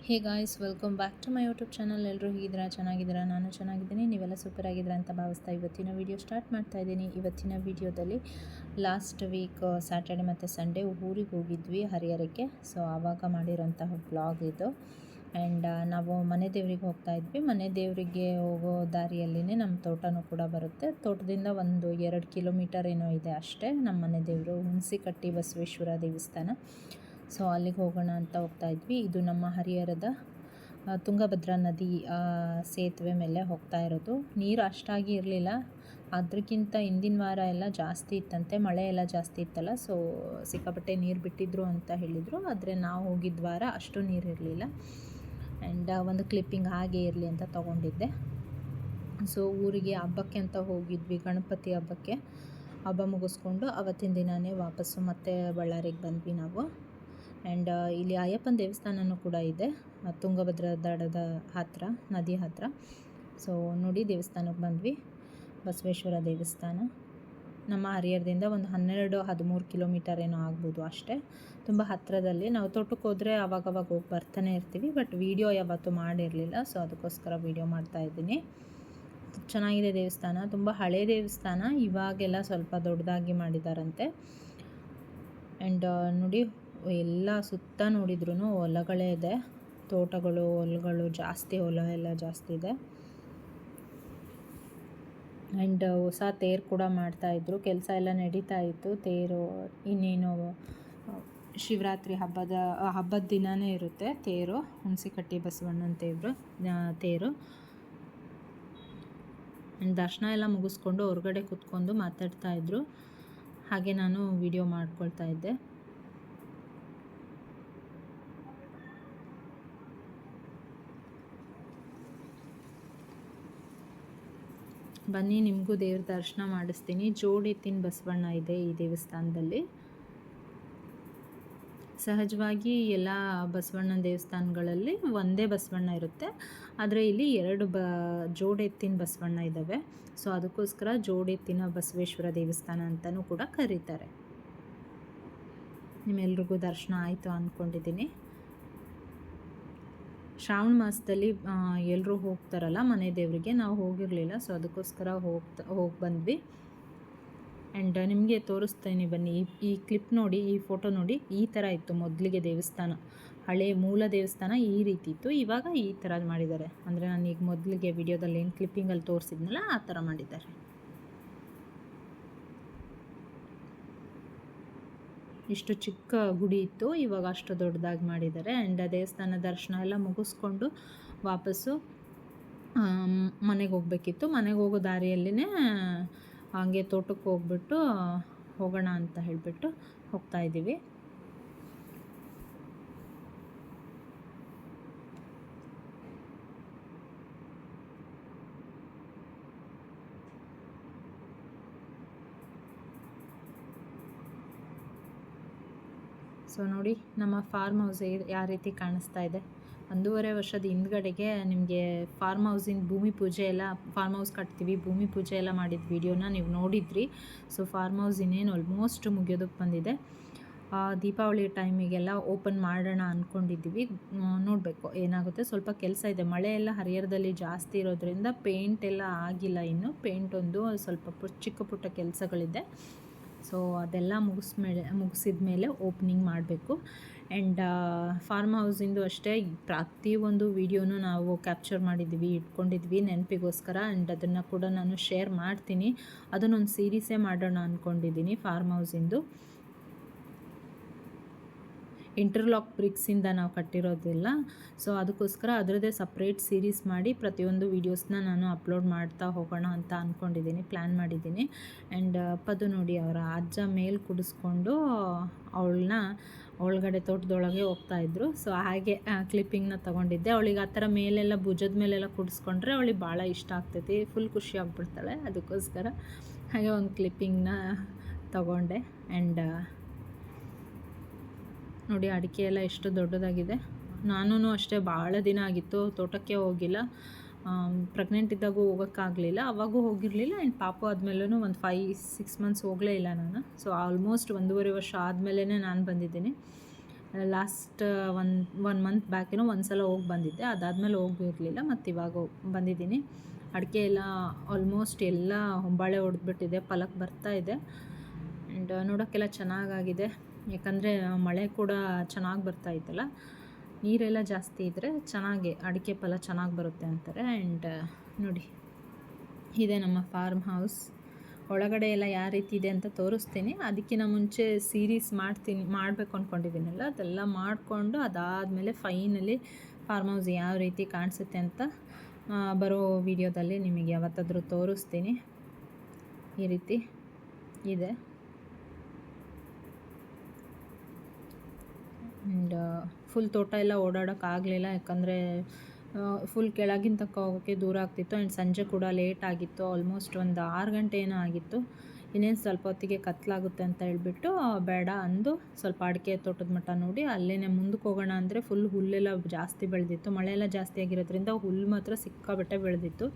Hey guys, welcome back to my YouTube channel. ಎಲ್ಲರೂ ಹೇಗಿದ್ದೀರಾ? ಚೆನ್ನಾಗಿದ್ದೀರಾ? ನಾನು ಚೆನ್ನಾಗಿದ್ದೀನಿ. ನೀವೆಲ್ಲ ಸೂಪರ್ ಆಗಿದ್ದೀರಾ ಅಂತ ಭಾವಿಸ್ತಾ ಇವತ್ತಿನ ವೀಡಿಯೋ ಸ್ಟಾರ್ಟ್ ಮಾಡ್ತಾ ಇದ್ದೀನಿ. ಇವತ್ತಿನ ವೀಡಿಯೋದಲ್ಲಿ ಲಾಸ್ಟ್ ವೀಕ್ ಸ್ಯಾಟರ್ಡೆ ಮತ್ತು ಸಂಡೇ ಊರಿಗೆ ಹೋಗಿದ್ವಿ ಹರಿಹರಕ್ಕೆ. ಸೊ ಆವಾಗ ಮಾಡಿರೋಂತಹ ಬ್ಲಾಗ್ ಇದು. ಆ್ಯಂಡ್ ನಾವು ಮನೆ ದೇವರಿಗೆ ಹೋಗ್ತಾ ಇದ್ವಿ. ಮನೆ ದೇವರಿಗೆ ಹೋಗೋ ದಾರಿಯಲ್ಲಿನೇ ನಮ್ಮ ತೋಟನೂ ಕೂಡ ಬರುತ್ತೆ. ತೋಟದಿಂದ ಒಂದು 2 ಕಿಲೋಮೀಟರ್ ಏನೋ ಇದೆ ಅಷ್ಟೇ ನಮ್ಮ ಮನೆ ದೇವರು, ಹುಣಸಿಕಟ್ಟಿ ಬಸವೇಶ್ವರ ದೇವಸ್ಥಾನ. ಸೊ ಅಲ್ಲಿಗೆ ಹೋಗೋಣ ಅಂತ ಹೋಗ್ತಾ ಇದ್ವಿ. ಇದು ನಮ್ಮ ಹರಿಹರದ ತುಂಗಭದ್ರಾ ನದಿ ಸೇತುವೆ ಮೇಲೆ ಹೋಗ್ತಾ ಇರೋದು. ನೀರು ಅಷ್ಟಾಗಿ ಇರಲಿಲ್ಲ, ಅದಕ್ಕಿಂತ ಹಿಂದಿನ ವಾರ ಎಲ್ಲ ಜಾಸ್ತಿ ಇತ್ತಂತೆ, ಮಳೆ ಎಲ್ಲ ಜಾಸ್ತಿ ಇತ್ತಲ್ಲ. ಸೊ ಸಿಕ್ಕಾಪಟ್ಟೆ ನೀರು ಬಿಟ್ಟಿದ್ರು ಅಂತ ಹೇಳಿದರು. ಆದರೆ ನಾವು ಹೋಗಿದ್ದ ವಾರ ಅಷ್ಟು ನೀರು ಇರಲಿಲ್ಲ. ಆ್ಯಂಡ್ ಒಂದು ಕ್ಲಿಪ್ಪಿಂಗ್ ಹಾಗೆ ಇರಲಿ ಅಂತ ತೊಗೊಂಡಿದ್ದೆ. ಸೊ ಊರಿಗೆ ಹಬ್ಬಕ್ಕೆ ಅಂತ ಹೋಗಿದ್ವಿ, ಗಣಪತಿ ಹಬ್ಬಕ್ಕೆ. ಹಬ್ಬ ಮುಗಿಸ್ಕೊಂಡು ಅವತ್ತಿನ ದಿನವೇ ವಾಪಸ್ಸು ಮತ್ತೆ ಬಳ್ಳಾರಿಗೆ ಬಂದ್ವಿ ನಾವು. ಆ್ಯಂಡ್ ಇಲ್ಲಿ ಅಯ್ಯಪ್ಪನ ದೇವಸ್ಥಾನವೂ ಕೂಡ ಇದೆ, ತುಂಗಭದ್ರಾ ದಡದ ಹತ್ತಿರ, ನದಿ ಹತ್ತಿರ. ಸೊ ನೋಡಿ, ದೇವಸ್ಥಾನಕ್ಕೆ ಬಂದ್ವಿ. ಬಸವೇಶ್ವರ ದೇವಸ್ಥಾನ ನಮ್ಮ ಹರಿಹರದಿಂದ ಒಂದು 12-13 ಕಿಲೋಮೀಟರ್ ಏನೋ ಆಗ್ಬೋದು ಅಷ್ಟೇ, ತುಂಬ ಹತ್ತಿರದಲ್ಲಿ. ನಾವು ತೋಟಕ್ಕೆ ಹೋದರೆ ಅವಾಗವಾಗ ಹೋಗಿ ಬರ್ತಾನೆ ಇರ್ತೀವಿ, ಬಟ್ ವೀಡಿಯೋ ಯಾವತ್ತೂ ಮಾಡಿರಲಿಲ್ಲ. ಸೊ ಅದಕ್ಕೋಸ್ಕರ ವೀಡಿಯೋ ಮಾಡ್ತಾಯಿದ್ದೀನಿ. ಚೆನ್ನಾಗಿದೆ ದೇವಸ್ಥಾನ, ತುಂಬ ಹಳೆ ದೇವಸ್ಥಾನ. ಇವಾಗೆಲ್ಲ ಸ್ವಲ್ಪ ದೊಡ್ಡದಾಗಿ ಮಾಡಿದಾರಂತೆ. ಆ್ಯಂಡ್ ನೋಡಿ, ಎಲ್ಲ ಸುತ್ತ ನೋಡಿದ್ರೂ ಹೊಲಗಳೇ ಇದೆ, ತೋಟಗಳು, ಹೊಲಗಳು ಜಾಸ್ತಿ, ಹೊಲ ಎಲ್ಲ ಜಾಸ್ತಿ ಇದೆ. ಆ್ಯಂಡ್ ಹೊಸ ತೇರು ಕೂಡ ಮಾಡ್ತಾಯಿದ್ರು, ಕೆಲಸ ಎಲ್ಲ ನಡೀತಾ ಇತ್ತು. ತೇರು ಇನ್ನೇನು ಶಿವರಾತ್ರಿ ಹಬ್ಬದ ದಿನವೇ ಇರುತ್ತೆ ತೇರು, ಹುಣಸಿಕಟ್ಟಿ ಬಸವಣ್ಣನ ತೇರು. ದರ್ಶನ ಎಲ್ಲ ಮುಗಿಸ್ಕೊಂಡು ಹೊರಗಡೆ ಕೂತ್ಕೊಂಡು ಮಾತಾಡ್ತಾಯಿದ್ರು, ಹಾಗೆ ನಾನು ವಿಡಿಯೋ ಮಾಡ್ಕೊಳ್ತಾ ಇದ್ದೆ. ಬನ್ನಿ, ನಿಮಗೂ ದೇವ್ರ ದರ್ಶನ ಮಾಡಿಸ್ತೀನಿ. ಜೋಡೆತ್ತಿನ ಬಸವಣ್ಣ ಇದೆ ಈ ದೇವಸ್ಥಾನದಲ್ಲಿ. ಸಹಜವಾಗಿ ಎಲ್ಲ ಬಸವಣ್ಣನ ದೇವಸ್ಥಾನಗಳಲ್ಲಿ ಒಂದೇ ಬಸವಣ್ಣ ಇರುತ್ತೆ, ಆದರೆ ಇಲ್ಲಿ 2 ಜೋಡೆತ್ತಿನ ಬಸವಣ್ಣ ಇದ್ದಾವೆ. ಸೊ ಅದಕ್ಕೋಸ್ಕರ ಜೋಡೆತ್ತಿನ ಬಸವೇಶ್ವರ ದೇವಸ್ಥಾನ ಅಂತಲೂ ಕೂಡ ಕರೀತಾರೆ. ನಿಮ್ಮೆಲ್ರಿಗೂ ದರ್ಶನ ಆಯಿತು ಅಂದ್ಕೊಂಡಿದ್ದೀನಿ. ಶ್ರಾವಣ ಮಾಸದಲ್ಲಿ ಎಲ್ಲರೂ ಹೋಗ್ತಾರಲ್ಲ ಮನೆ ದೇವರಿಗೆ, ನಾವು ಹೋಗಿರಲಿಲ್ಲ. ಸೊ ಅದಕ್ಕೋಸ್ಕರ ಹೋಗಿ ಬಂದ್ವಿ. ಆ್ಯಂಡ್ ನಿಮಗೆ ತೋರಿಸ್ತೀನಿ ಬನ್ನಿ. ಈ ಕ್ಲಿಪ್ ನೋಡಿ, ಈ ಫೋಟೋ ನೋಡಿ. ಈ ಥರ ಇತ್ತು ಮೊದಲಿಗೆ ದೇವಸ್ಥಾನ, ಹಳೆ ಮೂಲ ದೇವಸ್ಥಾನ ಈ ರೀತಿ ಇತ್ತು. ಇವಾಗ ಈ ಥರ ಮಾಡಿದ್ದಾರೆ, ಅಂದರೆ ನಾನು ಈಗ ಮೊದಲಿಗೆ ವಿಡಿಯೋದಲ್ಲಿ ಏನು ಕ್ಲಿಪ್ಪಿಂಗಲ್ಲಿ ತೋರಿಸಿದ್ನಲ್ಲ ಆ ಥರ ಮಾಡಿದ್ದಾರೆ. ಇಷ್ಟು ಚಿಕ್ಕ ಗುಡಿ ಇತ್ತು, ಇವಾಗ ಅಷ್ಟು ದೊಡ್ಡದಾಗಿ ಮಾಡಿದ್ದಾರೆ. ಆ್ಯಂಡ್ ದೇವಸ್ಥಾನ ದರ್ಶನ ಎಲ್ಲ ಮುಗಿಸ್ಕೊಂಡು ವಾಪಸ್ಸು ಮನೆಗೆ ಹೋಗಬೇಕಿತ್ತು. ಮನೆಗೆ ಹೋಗೋ ದಾರಿಯಲ್ಲಿನೇ ಹಾಗೆ ತೋಟಕ್ಕೆ ಹೋಗ್ಬಿಟ್ಟು ಹೋಗೋಣ ಅಂತ ಹೇಳಿಬಿಟ್ಟು ಹೋಗ್ತಾಯಿದ್ದೀವಿ. ಸೊ ನೋಡಿ, ನಮ್ಮ ಫಾರ್ಮ್ ಹೌಸ್ ಯಾವ ರೀತಿ ಕಾಣಿಸ್ತಾ ಇದೆ. 1.5 ವರ್ಷದ ಹಿಂದ್ಗಡೆಗೆ ನಿಮಗೆ ಫಾರ್ಮ್ ಹೌಸಿನ ಭೂಮಿ ಪೂಜೆ ಎಲ್ಲ, ಫಾರ್ಮ್ ಹೌಸ್ ಕಟ್ತೀವಿ, ಭೂಮಿ ಪೂಜೆ ಎಲ್ಲ ಮಾಡಿದ ವಿಡಿಯೋನ ನೀವು ನೋಡಿದ್ರಿ. ಸೊ ಫಾರ್ಮ್ ಹೌಸ್ ಇನ್ನೇನು ಆಲ್ಮೋಸ್ಟ್ ಮುಗಿಯೋದಕ್ಕೆ ಬಂದಿದೆ. ದೀಪಾವಳಿ ಟೈಮಿಗೆಲ್ಲ ಓಪನ್ ಮಾಡೋಣ ಅಂದ್ಕೊಂಡಿದ್ದೀವಿ, ನೋಡಬೇಕು ಏನಾಗುತ್ತೆ. ಸ್ವಲ್ಪ ಕೆಲಸ ಇದೆ, ಮಳೆ ಎಲ್ಲ ಹರಿಹರದಲ್ಲಿ ಜಾಸ್ತಿ ಇರೋದ್ರಿಂದ ಪೇಂಟ್ ಎಲ್ಲ ಆಗಿಲ್ಲ ಇನ್ನು. ಪೇಂಟ್ ಒಂದು ಸ್ವಲ್ಪ ಚಿಕ್ಕ ಪುಟ್ಟ ಕೆಲಸಗಳಿದೆ. ಸೊ ಅದೆಲ್ಲ ಮುಗಿಸಿದ ಮೇಲೆ ಓಪನಿಂಗ್ ಮಾಡಬೇಕು. ಆ್ಯಂಡ್ ಫಾರ್ಮ್ ಹೌಸಿಂದು ಅಷ್ಟೇ, ಪ್ರತಿಯೊಂದು ವೀಡಿಯೋನೂ ನಾವು ಕ್ಯಾಪ್ಚರ್ ಮಾಡಿದ್ವಿ, ಇಟ್ಕೊಂಡಿದ್ವಿ ನೆನಪಿಗೋಸ್ಕರ. ಆ್ಯಂಡ್ ಅದನ್ನು ಕೂಡ ನಾನು ಶೇರ್ ಮಾಡ್ತೀನಿ. ಅದನ್ನೊಂದು ಸೀರೀಸೇ ಮಾಡೋಣ ಅಂದ್ಕೊಂಡಿದ್ದೀನಿ ಫಾರ್ಮ್ ಹೌಸಿಂದು. ಇಂಟರ್ಲಾಕ್ ಬ್ರಿಕ್ಸಿಂದ ನಾವು ಕಟ್ಟಿರೋದಿಲ್ಲ. ಸೊ ಅದಕ್ಕೋಸ್ಕರ ಅದರದ್ದೇ ಸಪ್ರೇಟ್ ಸೀರೀಸ್ ಮಾಡಿ ಪ್ರತಿಯೊಂದು ವೀಡಿಯೋಸ್ನ ನಾನು ಅಪ್ಲೋಡ್ ಮಾಡ್ತಾ ಹೋಗೋಣ ಅಂತ ಅಂದ್ಕೊಂಡಿದ್ದೀನಿ, ಪ್ಲ್ಯಾನ್ ಮಾಡಿದ್ದೀನಿ. ಆ್ಯಂಡ್ ಪದು ನೋಡಿ, ಅವರ ಅಜ್ಜ ಮೇಲೆ ಕುಡಿಸ್ಕೊಂಡು ಅವಳನ್ನ ಒಳಗಡೆ ತೋಟದೊಳಗೆ ಹೋಗ್ತಾಯಿದ್ರು. ಸೊ ಹಾಗೆ ಕ್ಲಿಪ್ಪಿಂಗ್ನ ತೊಗೊಂಡಿದ್ದೆ. ಅವಳಿಗೆ ಆ ಥರ ಮೇಲೆಲ್ಲ ಭುಜದ ಮೇಲೆಲ್ಲ ಕುಡಿಸ್ಕೊಂಡ್ರೆ ಅವಳಿಗೆ ಭಾಳ ಇಷ್ಟ ಆಗ್ತೈತಿ, ಫುಲ್ ಖುಷಿ ಆಗ್ಬಿಡ್ತಾಳೆ. ಅದಕ್ಕೋಸ್ಕರ ಹಾಗೆ ಒಂದು ಕ್ಲಿಪ್ಪಿಂಗ್ನ ತೊಗೊಂಡೆ. ಆ್ಯಂಡ್ ನೋಡಿ, ಅಡಿಕೆ ಎಲ್ಲ ಎಷ್ಟು ದೊಡ್ಡದಾಗಿದೆ. ನಾನೂ ಅಷ್ಟೇ, ಭಾಳ ದಿನ ಆಗಿತ್ತು ತೋಟಕ್ಕೆ ಹೋಗಿಲ್ಲ. ಪ್ರೆಗ್ನೆಂಟ್ ಇದ್ದಾಗೂ ಹೋಗೋಕ್ಕಾಗಲಿಲ್ಲ, ಅವಾಗೂ ಹೋಗಿರಲಿಲ್ಲ. ಆ್ಯಂಡ್ ಪಾಪು ಆದಮೇಲೂ ಒಂದು 5-6 ಮಂತ್ಸ್ ಹೋಗಲೇ ಇಲ್ಲ ನಾನು. ಸೊ ಆಲ್ಮೋಸ್ಟ್ 1.5 ವರ್ಷ ಆದಮೇಲೆ ನಾನು ಬಂದಿದ್ದೀನಿ. ಲಾಸ್ಟ್ ಒನ್ ಮಂತ್ ಬ್ಯಾಕೇನೋ ಒಂದು ಸಲ ಹೋಗಿ ಬಂದಿದ್ದೆ. ಅದಾದಮೇಲೆ ಹೋಗಿರಲಿಲ್ಲ, ಮತ್ತು ಇವಾಗ ಬಂದಿದ್ದೀನಿ. ಅಡಿಕೆ ಎಲ್ಲ ಆಲ್ಮೋಸ್ಟ್ ಎಲ್ಲ ಹೊಂಬಾಳೆ ಹೊಡೆದ್ಬಿಟ್ಟಿದೆ, ಫಲಕ್ಕೆ ಬರ್ತಾ ಇದೆ. ಆ್ಯಂಡ್ ನೋಡೋಕ್ಕೆಲ್ಲ ಚೆನ್ನಾಗಾಗಿದೆ, ಯಾಕಂದರೆ ಮಳೆ ಕೂಡ ಚೆನ್ನಾಗಿ ಬರ್ತಾ ಇತ್ತಲ್ಲ. ನೀರೆಲ್ಲ ಜಾಸ್ತಿ ಇದ್ದರೆ ಚೆನ್ನಾಗಿ ಅಡಿಕೆ ಫಲ ಚೆನ್ನಾಗಿ ಬರುತ್ತೆ ಅಂತಾರೆ. ಆ್ಯಂಡ್ ನೋಡಿ, ಇದೆ ನಮ್ಮ ಫಾರ್ಮ್ ಹೌಸ್. ಒಳಗಡೆ ಎಲ್ಲ ಯಾವ ರೀತಿ ಇದೆ ಅಂತ ತೋರಿಸ್ತೀನಿ. ಅದಕ್ಕಿಂತ ಮುಂಚೆ ಸೀರೀಸ್ ಮಾಡಬೇಕು ಅಂದ್ಕೊಂಡಿದ್ದೀನಲ್ಲ, ಅದೆಲ್ಲ ಮಾಡಿಕೊಂಡು ಅದಾದಮೇಲೆ ಫೈನಲಿ ಫಾರ್ಮ್ ಹೌಸ್ ಯಾವ ರೀತಿ ಕಾಣಿಸುತ್ತೆ ಅಂತ ಬರೋ ವಿಡಿಯೋದಲ್ಲಿ ನಿಮಗೆ ಯಾವತ್ತಾದರೂ ತೋರಿಸ್ತೀನಿ. ಈ ರೀತಿ ಇದೆ. ಆ್ಯಂಡ್ ಫುಲ್ ತೋಟ ಎಲ್ಲ ಓಡಾಡೋಕ್ಕಾಗಲಿಲ್ಲ, ಯಾಕಂದರೆ ಫುಲ್ ಕೆಳಗಿನ ತನಕ ಹೋಗೋಕ್ಕೆ ದೂರ ಆಗ್ತಿತ್ತು. ಆ್ಯಂಡ್ ಸಂಜೆ ಕೂಡ ಲೇಟ್ ಆಗಿತ್ತು, ಆಲ್ಮೋಸ್ಟ್ ಒಂದು 6 ಗಂಟೆ ಏನೋ ಆಗಿತ್ತು. ಇನ್ನೇನು ಸ್ವಲ್ಪ ಹೊತ್ತಿಗೆ ಕತ್ತಲಾಗುತ್ತೆ ಅಂತ ಹೇಳ್ಬಿಟ್ಟು ಬೇಡ ಅಂದು ಸ್ವಲ್ಪ ಅಡಿಕೆ ತೋಟದ ಮಟ್ಟ ನೋಡಿ ಅಲ್ಲೇ ಮುಂದಕ್ಕೆ ಹೋಗೋಣ ಅಂದರೆ ಫುಲ್ ಹುಲ್ಲೆಲ್ಲ ಜಾಸ್ತಿ ಬೆಳೆದಿತ್ತು. ಮಳೆ ಎಲ್ಲ ಜಾಸ್ತಿ ಆಗಿರೋದ್ರಿಂದ ಹುಲ್ಲು ಮಾತ್ರ ಸಿಕ್ಕಾಬಟ್ಟೆ ಬೆಳೆದಿತ್ತು.